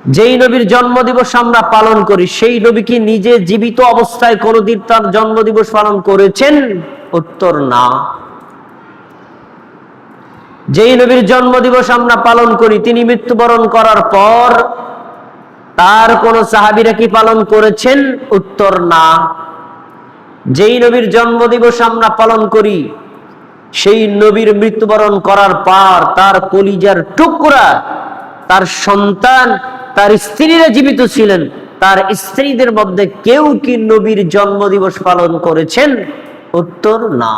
যেই নবীর জন্মদিবস আমরা পালন করি সেই নবী কি নিজে জীবিত অবস্থায় কোনদিন তার জন্মদিবস পালন করেছেন? উত্তর না। যেই নবীর জন্মদিবস আমরা পালন করি তিনি মৃত্যুবরণ করার পর তার কোন সাহাবীরা কি পালন করেছেন? উত্তর না। যেই নবীর জন্মদিবস আমরা পালন করি সেই নবীর মৃত্যুবরণ করার পর তার কলিজার টুকরা, তার সন্তান, তার স্ত্রীরা জীবিত ছিলেন, তার স্ত্রীদের মধ্যে কেউ কি নবীর জন্মদিবস পালন করেছেন? উত্তর না।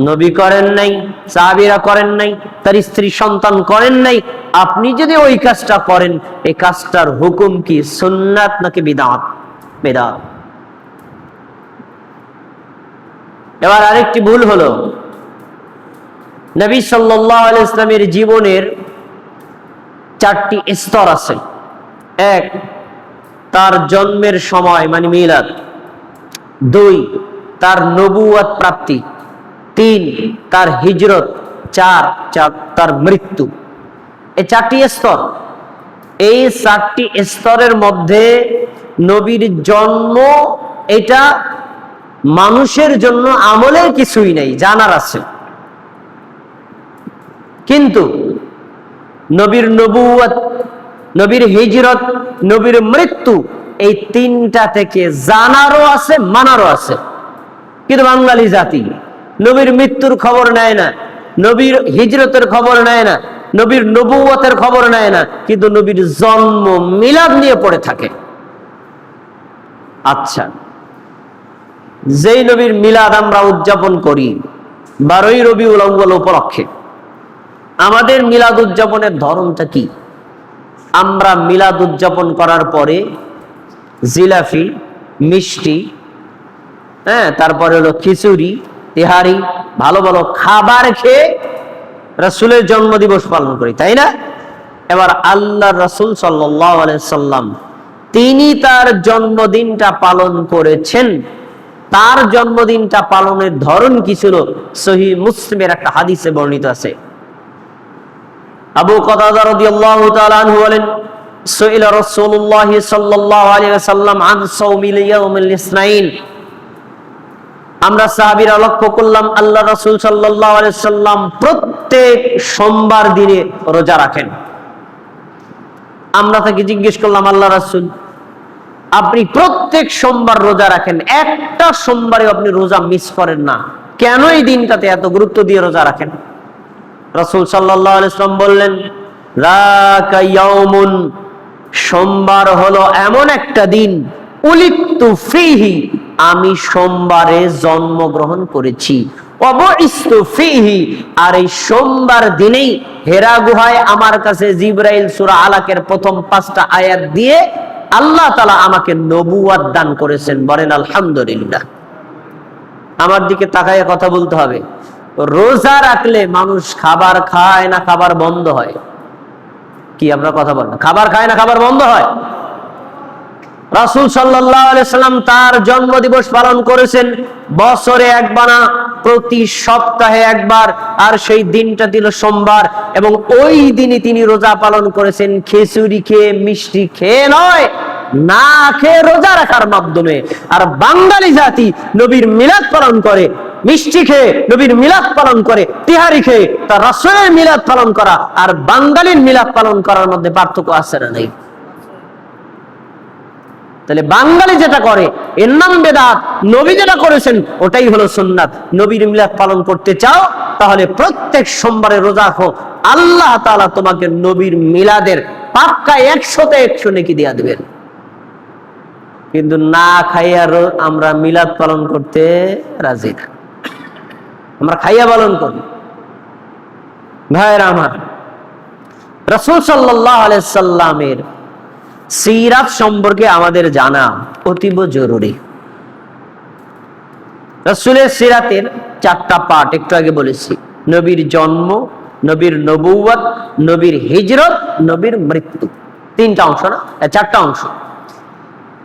নবী করেন নাই, সাহাবীরা করেন নাই, তার স্ত্রী সন্তান করেন নাই। আপনি যদি ওই কাজটা করেন, এই কাজটার হুকুম কি? সুন্নাত নাকি বিদআত? বিদআত। এবার আরেকটি ভুল হলো, নবী সাল্লাল্লাহু আলাইহি ওয়াসাল্লামের জীবনের 4টি স্তর আছে। 1, তার জন্মের সময় মানে মিলাদ। 2, তার নবুয়ত প্রাপ্তি। 3, তার হিজরত। 4, তার মৃত্যু। এই 4টি স্তর। এই 4টি স্তরের মধ্যে নবীর জন্ম, এটা মানুষের জন্য আমলের কিছুই নেই, জানার আছে। কিন্তু নবীর নবুয়ত, নবীর হিজরত, নবীর মৃত্যু, এই 3টা থেকে জানারও আছে, মানারও আছে। কিন্তু বাঙালি জাতি নবীর মৃত্যুর খবর নেয় না, নবীর হিজরতের খবর নেয় না, নবীর নবুয়তের খবর নেয় না, কিন্তু নবীর জন্ম মিলাদ নিয়ে পড়ে থাকে। আচ্ছা, যেই নবীর মিলাদ আমরা উদযাপন করি 12ই রবিউল আউয়াল উপলক্ষে, আমাদের মিলাদ উদযাপনের ধরনটা কি? আমরা মিলাদ উদযাপন করার পরে জিলাফি, মিষ্টি, তারপরে হলো খিচুড়ি, তেহারি, ভালো ভালো খাবার খেয়ে রাসূলের জন্মদিবস পালন করি, তাই না? এবার আল্লাহর রাসূল সাল্লাল্লাহু আলাইহি সাল্লাম তিনি তার জন্মদিনটা পালন করেছেন। তার জন্মদিনটা পালনের ধরন কি ছিল? সহিহ মুসলিমের একটা হাদিসে বর্ণিত আছে। আবু কাতাদা রাদিয়াল্লাহু তাআলা আনহু বলেন, সুইলা রাসূলুল্লাহ সাল্লাল্লাহু আলাইহি ওয়াসাল্লাম আন সাওমিল ইয়াউমিল ইসনাইন। আমরা সাহাবীরা লক্ষ্য করলাম আল্লাহ রাসূল সাল্লাল্লাহু আলাইহি ওয়াসাল্লাম প্রত্যেক সোমবার দিনে রোজা রাখেন। আমরা তাকে জিজ্ঞেস করলাম, আল্লাহ রাসূল আপনি প্রত্যেক সোমবার রোজা রাখেন, একটা সোমবারে আপনি রোজা মিস করেন না, কেন এই দিনটাতে এত গুরুত্ব দিয়ে রোজা রাখেন? রাসূল সাল্লাল্লাহু আলাইহি ওয়াসাল্লাম বললেন, যাকা ইয়াউমুন, সোমবার হলো এমন একটা দিন, উলিদতু ফীহি, আমি সোমবারে জন্মগ্রহণ করেছি, ওয়া বুইসতু ফীহি, আর এই সোমবার দিনেই হেরা গুহায় আমার কাছে জিবরাইল সূরা আলাকের প্রথম 5টা আয়াত দিয়ে আল্লাহ তাআলা আমাকে নবুয়ত দান করেছেন। বলেন আলহামদুলিল্লাহ। আমার দিকে তাকায় কথা বলতে হবে। রোজা রাখলে মানুষ খাবার খায় না খাবার বন্ধ হয়? কি আপনারা কথা বলেন? খাবার খায় না খাবার বন্ধ হয়? রাসূল সাল্লাল্লাহু আলাইহি সাল্লাম তার জন্মদিবস পালন করেছেন বছরে একবার না, প্রতি সপ্তাহে একবার, আর সেই দিনটা ছিল সোমবার। এবং ওই দিনই তিনি রোজা পালন করেছেন খিচুড়ি খেয়ে, মিষ্টি খেয়ে নয়, না খেয়ে রোজা রাখার মাধ্যমে। আর বাঙালি জাতি নবীর মিলাদ পালন করে মিষ্টি খেয়ে, নবীর মিলাদ পালন করে তিহারি খেয়ে। তার রাসূলের মিলাদ পালন করা আর বাঙালির মিলাদ পালন করার মধ্যে পার্থক্য আছে না নাই? তাহলে বাঙালি যেটা করে এর নাম বেদাত, নবী যেটা করেছেন ওটাই হলো সুন্নাত। নবীর মিলাদ পালন করতে চাও তাহলে প্রত্যেক সোমবারে রোজা রাখো, আল্লাহ তাআলা তোমাকে নবীর মিলাদের পাক্কা 100তে 100 নেকি দিয়ে দিবেন। কিন্তু না খাইয়া আমরা মিলাদ পালন করতে রাজি না, আমরা খাইয়া পালন করি। ভাইরা আমার, রাসূল সাল্লাল্লাহু আলাইহি সাল্লামের সিরাত সম্পর্কে আমাদের জানা অতীব জরুরি। রাসূলের সিরাতের 4টা পার্ট একটু আগে বলেছি, নবীর জন্ম, নবীর নবুয়ত, নবীর হিজরত, নবীর মৃত্যু। 3টা অংশ না, 4টা অংশ।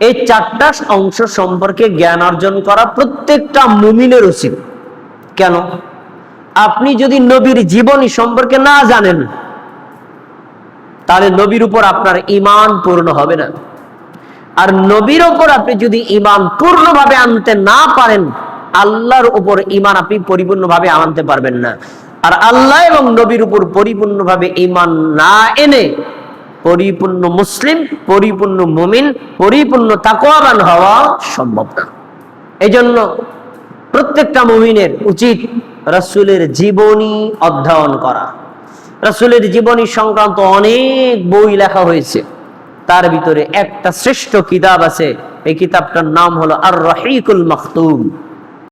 এই 4টা অংশ সম্পর্কে জ্ঞান অর্জন করা প্রত্যেকটা মুমিনের উচিত। কেন? আপনি যদি নবীর জীবনী সম্পর্কে না জানেন, তাহলে নবীর উপর আপনার ঈমান পূর্ণ হবে না। আর নবীর উপর আপনি যদি ঈমান পূর্ণভাবে আনতে না পারেন, আল্লাহর উপর ঈমান আপনি পরিপূর্ণভাবে আনতে পারবেন না। আর আল্লাহ এবং নবীর উপর পরিপূর্ণভাবে ঈমান না এনে পরিপূর্ণ মুসলিম, পরিপূর্ণ মুমিন, পরিপূর্ণ তাকওয়াবান হওয়া সম্ভব না। এই জন্য প্রত্যেকটা মুমিনের উচিত রাসূলের জীবনী অধ্যয়ন করা। রাসূলের জীবনী সংক্রান্ত অনেক বই লেখা হয়েছে, তার ভিতরে একটা শ্রেষ্ঠ কিতাব আছে, এই কিতাবটার নাম হলো আর রহিকুল মাখতুম।